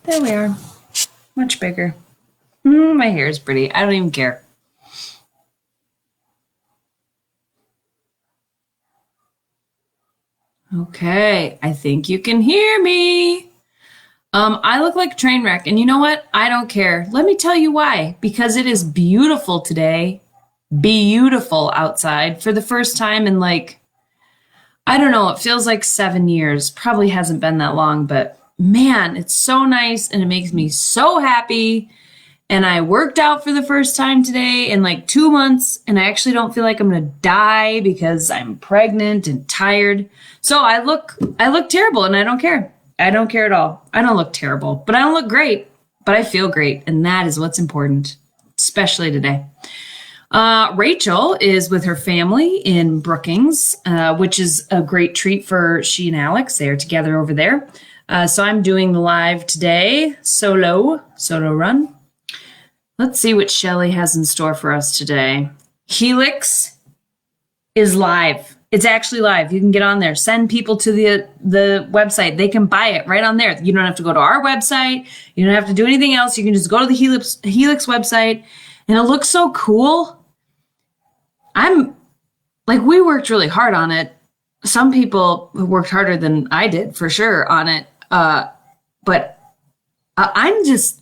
There we are. Much bigger. My hair is pretty. I don't even care. Okay, I think you can hear me. I look like a train wreck, and you know what? I don't care. Let me tell you why. Because it is beautiful today. Beautiful outside for the first time in I don't know, it feels like 7 years. Probably hasn't been that long, but man, it's so nice and it makes me so happy. And I worked out for the first time today in 2 months, and I actually don't feel like I'm gonna die because I'm pregnant and tired. So I look terrible, and I don't care. I don't care at all. I don't look terrible, but I don't look great, but I feel great. And that is what's important, especially today. Rachel is with her family in Brookings, which is a great treat for she and Alex. They are together over there. So I'm doing the live today, solo run. Let's see what Shelly has in store for us today. Helix is live. It's actually live. You can get on there. Send people to the website. They can buy it right on there. You don't have to go to our website. You don't have to do anything else. You can just go to the Helix website, and it looks so cool. We worked really hard on it. Some people worked harder than I did, for sure, on it. But I'm just,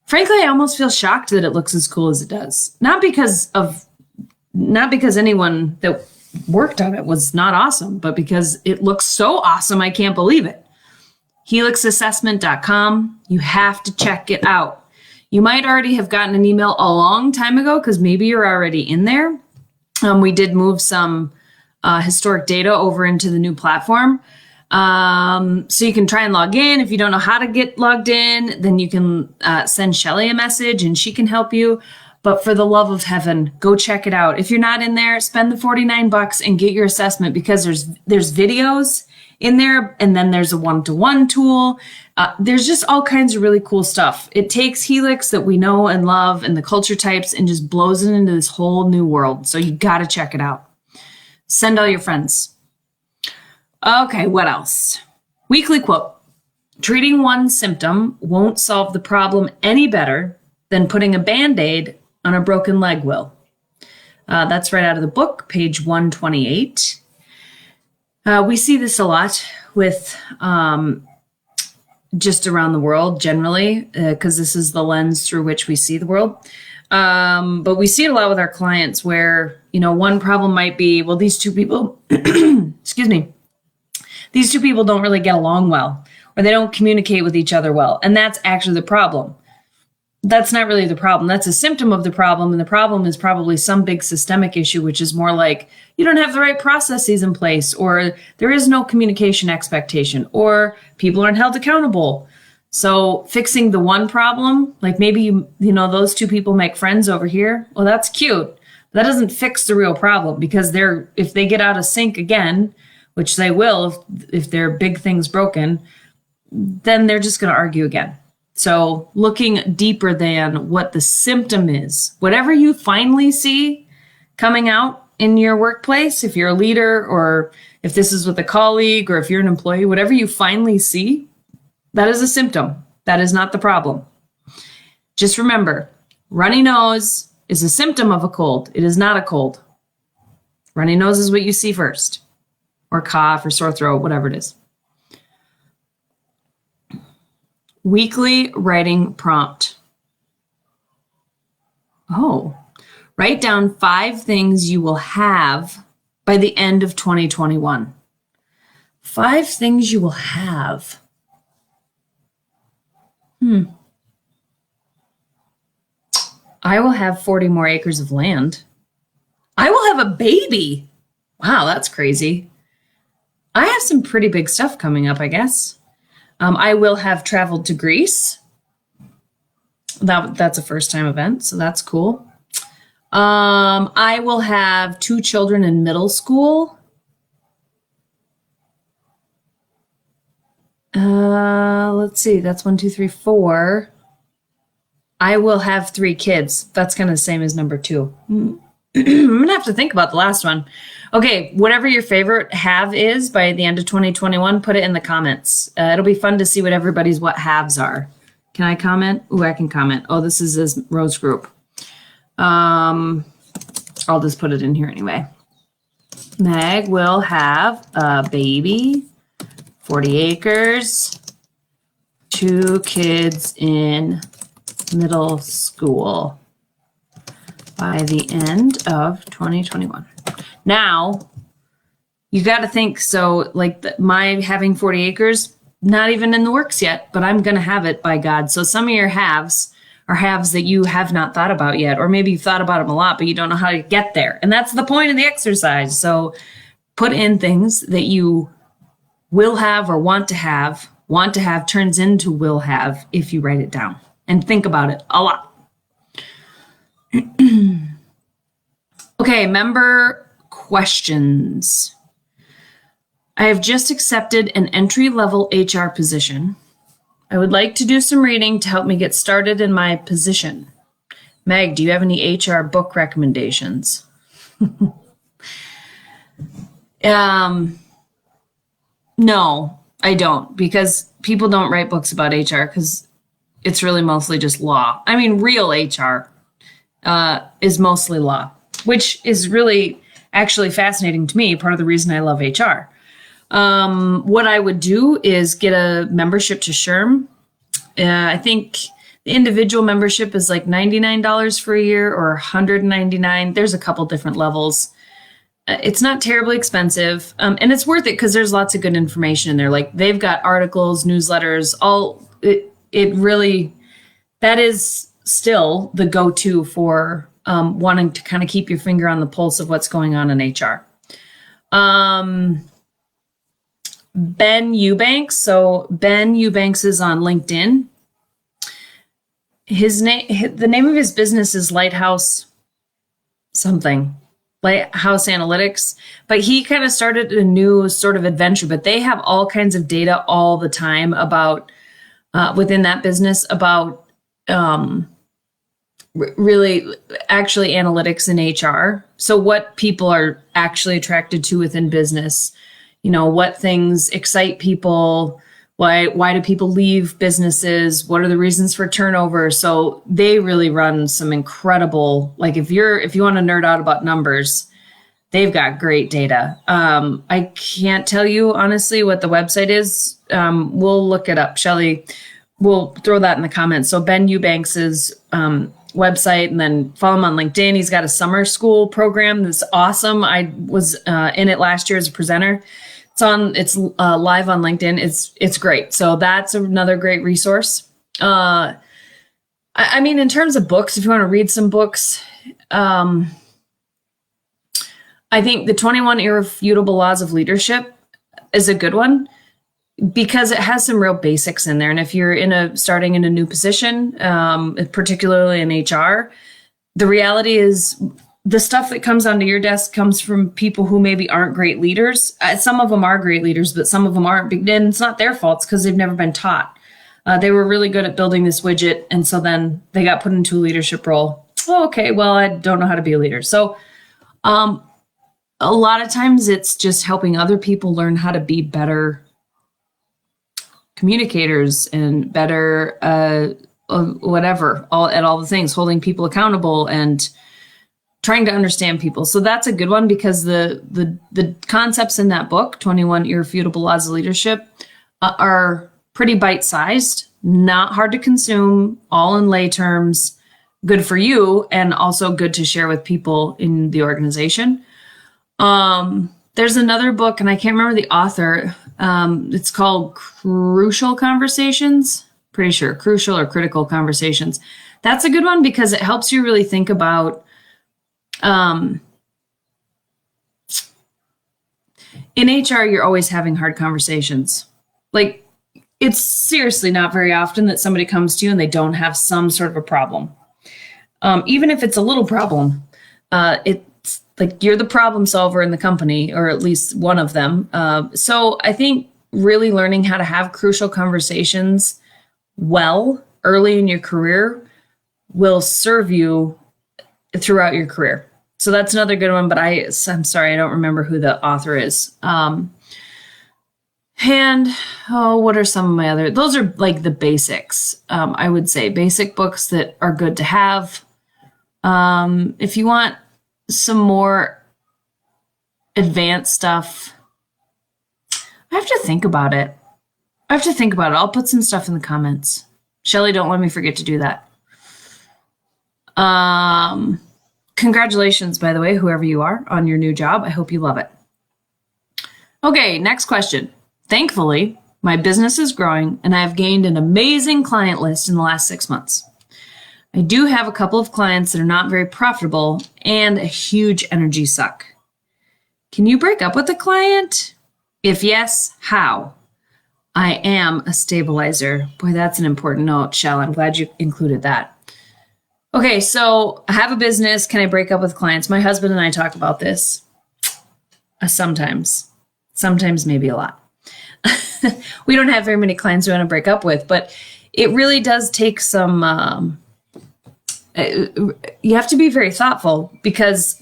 frankly, I almost feel shocked that it looks as cool as it does. Not because anyone that worked on it was not awesome, but because it looks so awesome, I can't believe it. helixassessment.com. You have to check it out. You might already have gotten an email a long time ago because maybe you're already in there. We did move some historic data over into the new platform. So you can try and log in. If you don't know how to get logged in, then you can send Shelly a message and she can help you. But for the love of heaven, go check it out. If you're not in there, spend the $49 and get your assessment, because there's videos in there, and then there's a one-to-one tool. There's just all kinds of really cool stuff. It takes Helix that we know and love and the culture types and just blows it into this whole new world. So you got to check it out. Send all your friends. Okay, what else? Weekly quote. Treating one symptom won't solve the problem any better than putting a Band-Aid on a broken leg will. That's right out of the book, page 128. We see this a lot with just around the world generally, because this is the lens through which we see the world. But we see it a lot with our clients where, one problem might be, well, these two people, excuse me, these two people don't really get along well, or they don't communicate with each other well. And that's actually the problem. That's not really the problem. That's a symptom of the problem. And the problem is probably some big systemic issue, which is more like you don't have the right processes in place, or there is no communication expectation, or people aren't held accountable. So fixing the one problem, like maybe, those two people make friends over here. Well, that's cute. That doesn't fix the real problem, because if they get out of sync again, which they will if their big thing's broken, then they're just going to argue again. So looking deeper than what the symptom is, whatever you finally see coming out in your workplace, if you're a leader, or if this is with a colleague, or if you're an employee, whatever you finally see, that is a symptom. That is not the problem. Just remember, runny nose is a symptom of a cold. It is not a cold. Runny nose is what you see first, or cough or sore throat, whatever it is. Weekly writing prompt. Oh, write down 5 things you will have by the end of 2021. 5 things you will have. I will have 40 more acres of land. I will have a baby. Wow, that's crazy. I have some pretty big stuff coming up, I guess. I will have traveled to Greece. That's a first-time event, so that's cool. I will have 2 children in middle school. Let's see. That's 1, 2, 3, 4. I will have 3 kids. That's kind of the same as number 2. I'm going to have to think about the last one. Okay, whatever your favorite have is by the end of 2021, put it in the comments. It'll be fun to see what everybody's what haves are. Can I comment? Ooh, I can comment. Oh, this is his Rose group. I'll just put it in here anyway. Meg will have a baby, 40 acres, 2 kids in middle school by the end of 2021. Now, you got to think, so like my having 40 acres, not even in the works yet, but I'm going to have it by God. So some of your haves are haves that you have not thought about yet, or maybe you've thought about them a lot, but you don't know how to get there. And that's the point of the exercise. So put in things that you will have or want to have turns into will have if you write it down and think about it a lot. Okay, member questions. I have just accepted an entry-level HR position. I would like to do some reading to help me get started in my position. Meg, do you have any HR book recommendations? No, I don't, because people don't write books about HR because it's really mostly just law. I mean, real HR is mostly law, which is really actually fascinating to me. Part of the reason I love HR. What I would do is get a membership to SHRM. I think the individual membership is like $99 for a year or $199. There's a couple different levels. It's not terribly expensive, and it's worth it because there's lots of good information in there. Like they've got articles, newsletters, it really, that is still the go-to for wanting to kind of keep your finger on the pulse of what's going on in HR. Ben Eubanks. So Ben Eubanks is on LinkedIn. The name of his business is Lighthouse Analytics, but he kind of started a new sort of adventure, but they have all kinds of data all the time about, within that business about, really actually analytics in HR. So what people are actually attracted to within business, what things excite people, why do people leave businesses, what are the reasons for turnover. So they really run some incredible, like if you want to nerd out about numbers, they've got great data. I can't tell you honestly what the website is. We'll look it up. Shelley, we'll throw that in the comments. So Ben Eubanks's website, and then follow him on LinkedIn. He's got a summer school program that's awesome. I was in it last year as a presenter. It's live on LinkedIn. It's great. So that's another great resource. I mean, in terms of books, if you want to read some books, I think the 21 Irrefutable Laws of Leadership is a good one because it has some real basics in there. And if you're starting in a new position, particularly in HR, the reality is the stuff that comes onto your desk comes from people who maybe aren't great leaders. Some of them are great leaders, but some of them aren't. And it's not their fault. It's because they've never been taught. They were really good at building this widget, and so then they got put into a leadership role. Oh, okay, well, I don't know how to be a leader. So a lot of times it's just helping other people learn how to be better communicators and better whatever, all the things, holding people accountable and trying to understand people. So that's a good one because the concepts in that book, 21 Irrefutable Laws of Leadership, are pretty bite-sized, not hard to consume, all in lay terms, good for you, and also good to share with people in the organization. There's another book, and I can't remember the author. It's called Crucial Conversations. Pretty sure Crucial or Critical Conversations. That's a good one because it helps you really think about in HR, you're always having hard conversations. Like, it's seriously not very often that somebody comes to you and they don't have some sort of a problem. Even if it's a little problem, it's like you're the problem solver in the company, or at least one of them. So I think really learning how to have crucial conversations well early in your career will serve you throughout your career. So that's another good one, but I'm sorry, I don't remember who the author is. What are some of my other? Those are like the basics. I would say basic books that are good to have. If you want some more advanced stuff, I have to think about it. I'll put some stuff in the comments. Shelly, don't let me forget to do that. Congratulations, by the way, whoever you are, on your new job. I hope you love it. Okay, next question. Thankfully, my business is growing and I've gained an amazing client list in the last 6 months. I do have a couple of clients that are not very profitable and a huge energy suck. Can you break up with the client? If yes, how? I am a stabilizer. Boy, that's an important note, Shell. I'm glad you included that. Okay, so I have a business. Can I break up with clients? My husband and I talk about this sometimes, maybe a lot. We don't have very many clients we want to break up with, but it really does take some, you have to be very thoughtful because,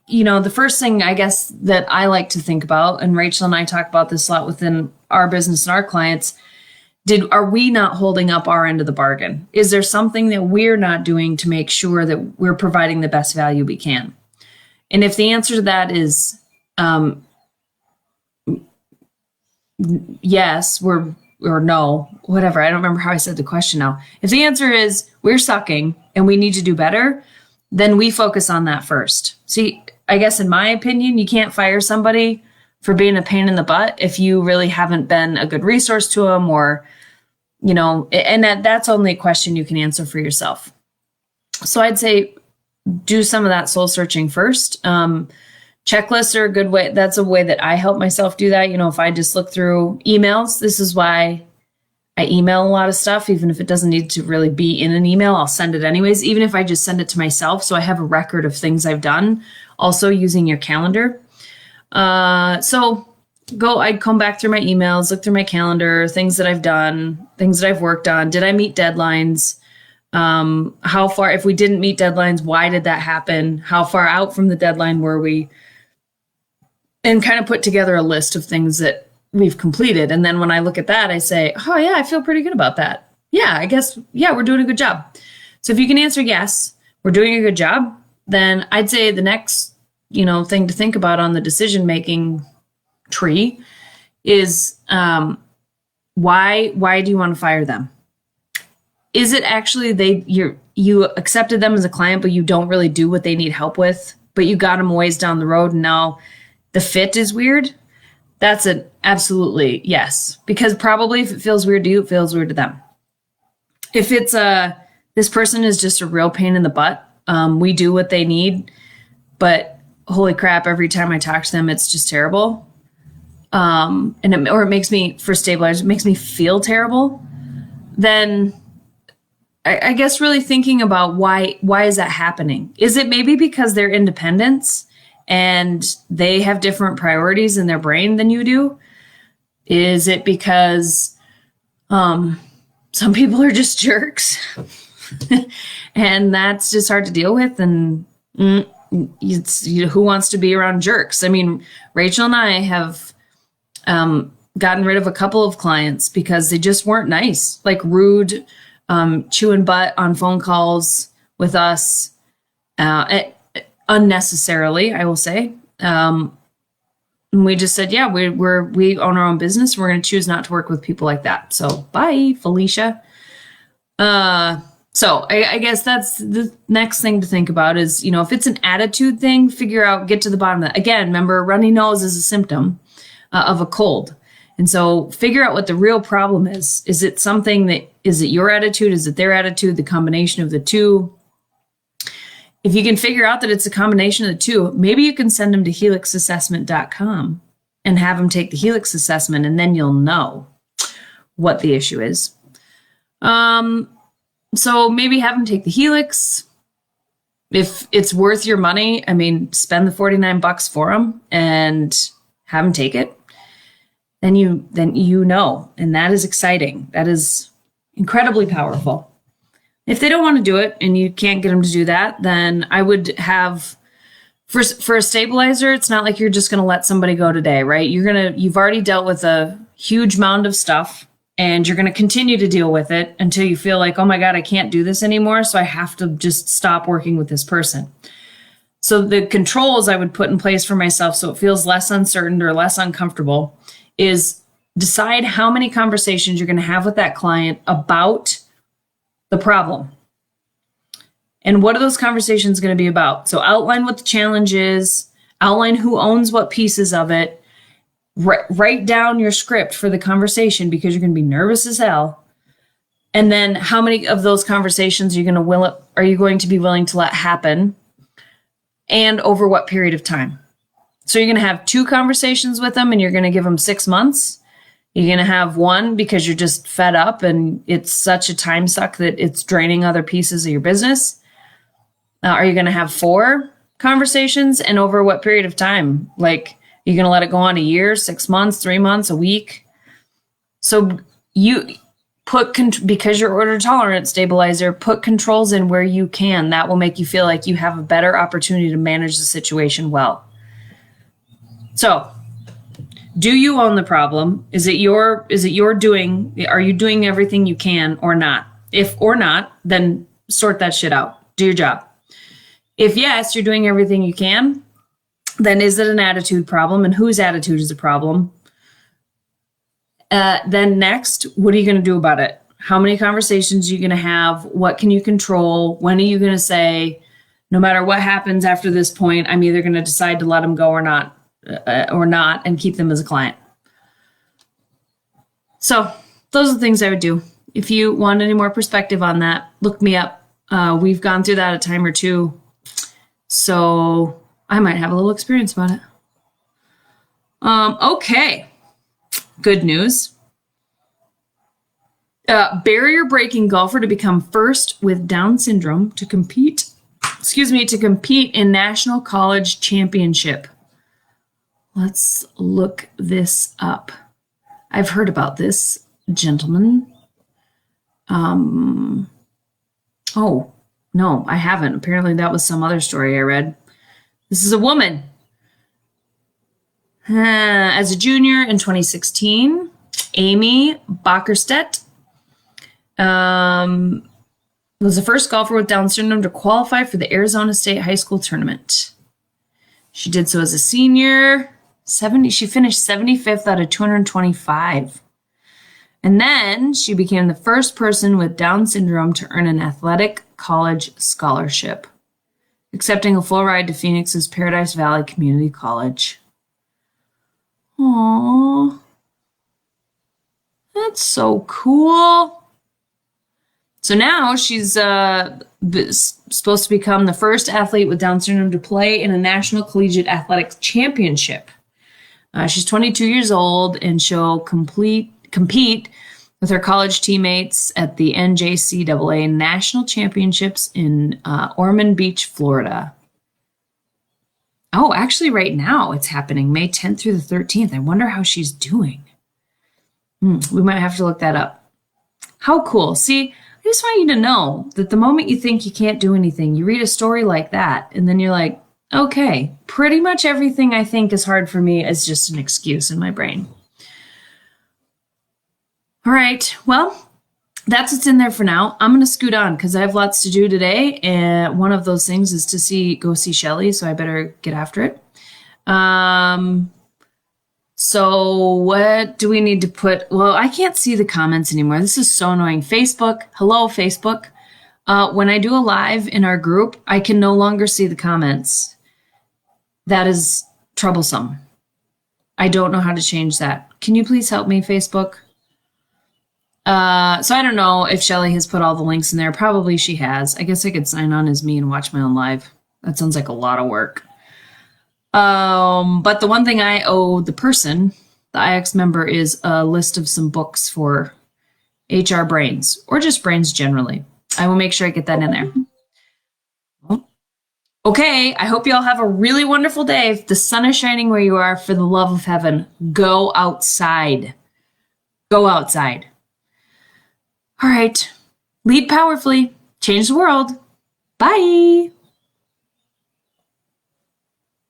the first thing I guess that I like to think about, and Rachel and I talk about this a lot within our business and our clients, are we not holding up our end of the bargain? Is there something that we're not doing to make sure that we're providing the best value we can? And if the answer to that is yes, or no, whatever. I don't remember how I said the question now. If the answer is we're sucking and we need to do better, then we focus on that first. See, I guess in my opinion, you can't fire somebody for being a pain in the butt if you really haven't been a good resource to them, or, and that's only a question you can answer for yourself. So I'd say do some of that soul searching first. Checklists are a good way. That's a way that I help myself do that. If I just look through emails, this is why I email a lot of stuff, even if it doesn't need to really be in an email, I'll send it anyways, even if I just send it to myself. So I have a record of things I've done, also using your calendar. I'd come back through my emails, look through my calendar, things that I've done, things that I've worked on. Did I meet deadlines? How far, if we didn't meet deadlines, why did that happen? How far out from the deadline were we? And kind of put together a list of things that we've completed. And then when I look at that, I say, oh yeah, I feel pretty good about that. Yeah, I guess, we're doing a good job. So if you can answer yes, we're doing a good job, then I'd say the next, thing to think about on the decision-making tree is why do you want to fire them? Is it actually you accepted them as a client, but you don't really do what they need help with, but you got them a ways down the road and now the fit is weird? That's an absolutely yes, because probably if it feels weird to you, it feels weird to them. If it's this person is just a real pain in the butt, we do what they need, but holy crap, every time I talk to them, it's just terrible. It makes me, for stabilizers, it makes me feel terrible. Then I guess really thinking about why is that happening? Is it maybe because they're independents and they have different priorities in their brain than you do? Is it because some people are just jerks and that's just hard to deal with? And who wants to be around jerks? I mean, Rachel and I have gotten rid of a couple of clients because they just weren't nice, like rude, chewing butt on phone calls with us, unnecessarily, I will say. And we just said, yeah, we own our own business. We're going to choose not to work with people like that. So bye, Felicia. So I guess that's the next thing to think about is, if it's an attitude thing, get to the bottom of that. Again, remember, a runny nose is a symptom of a cold. And so figure out what the real problem is. Is it your attitude? Is it their attitude? The combination of the two? If you can figure out that it's a combination of the two, maybe you can send them to helixassessment.com and have them take the Helix assessment, and then you'll know what the issue is. So maybe have them take the Helix. If it's worth your money, spend the $49 for them and have them take it. Then you know, and that is exciting. That is incredibly powerful. If they don't want to do it and you can't get them to do that, then I would have For a stabilizer, it's not like you're just going to let somebody go today, right? You've already dealt with a huge mound of stuff, and you're going to continue to deal with it until you feel like, oh my God, I can't do this anymore. So I have to just stop working with this person. So the controls I would put in place for myself so it feels less uncertain or less uncomfortable is decide how many conversations you're going to have with that client about the problem. And what are those conversations going to be about? So outline what the challenge is, outline who owns what pieces of it, write down your script for the conversation because you're going to be nervous as hell. And then how many of those conversations are you going to be willing to let happen, and over what period of time? So you're going to have 2 conversations with them and you're going to give them 6 months. You're going to have 1 because you're just fed up and it's such a time suck that it's draining other pieces of your business. Are you going to have 4 conversations, and over what period of time? Like, you're going to let it go on a year, 6 months, 3 months, a week? So you because you're order tolerant stabilizer, put controls in where you can. That will make you feel like you have a better opportunity to manage the situation well. So, do you own the problem? Is it your doing? Are you doing everything you can or not? If or not, then sort that shit out. Do your job. If yes, you're doing everything you can, then is it an attitude problem, and whose attitude is the problem? Then next, what are you going to do about it? How many conversations are you going to have? What can you control? When are you going to say, no matter what happens after this point, I'm either going to decide to let them go or not, and keep them as a client? So those are the things I would do. If you want any more perspective on that, look me up. We've gone through that a time or two, so I might have a little experience about it. Okay. Good news. Barrier breaking golfer to become first with Down syndrome to compete in National College Championship. Let's look this up. I've heard about this gentleman. Oh, no, I haven't. Apparently that was some other story I read. This is a woman. As a junior in 2016, Amy Bockerstedt was the first golfer with Down syndrome to qualify for the Arizona State High School Tournament. She did so as a senior. She finished 75th out of 225. And then she became the first person with Down syndrome to earn an athletic college scholarship, accepting a full ride to Phoenix's Paradise Valley Community College. Aww. That's so cool. So now she's supposed to become the first athlete with Down syndrome to play in a National Collegiate Athletics Championship. She's 22 years old, and she'll compete with her college teammates at the NJCAA National Championships in Ormond Beach, Florida. Oh, actually right now it's happening May 10th through the 13th. I wonder how she's doing. We might have to look that up. How cool. See, I just want you to know that the moment you think you can't do anything, you read a story like that, and then you're like, okay, pretty much everything I think is hard for me is just an excuse in my brain. All right, well, that's what's in there for now. I'm going to scoot on because I have lots to do today. And one of those things is to go see Shelly, so I better get after it. So what do we need to put? Well, I can't see the comments anymore. This is so annoying. Facebook. Hello, Facebook. When I do a live in our group, I can no longer see the comments. That is troublesome. I don't know how to change that. Can you please help me, Facebook? So I don't know if Shelly has put all the links in there. Probably she has. I guess I could sign on as me and watch my own live. That sounds like a lot of work. But the one thing I owe the person, the IX member, is a list of some books for HR brains, or just brains generally. I will make sure I get that in there. Okay, I hope you all have a really wonderful day. If the sun is shining where you are, for the love of heaven, go outside. Go outside. All right, lead powerfully, change the world. Bye.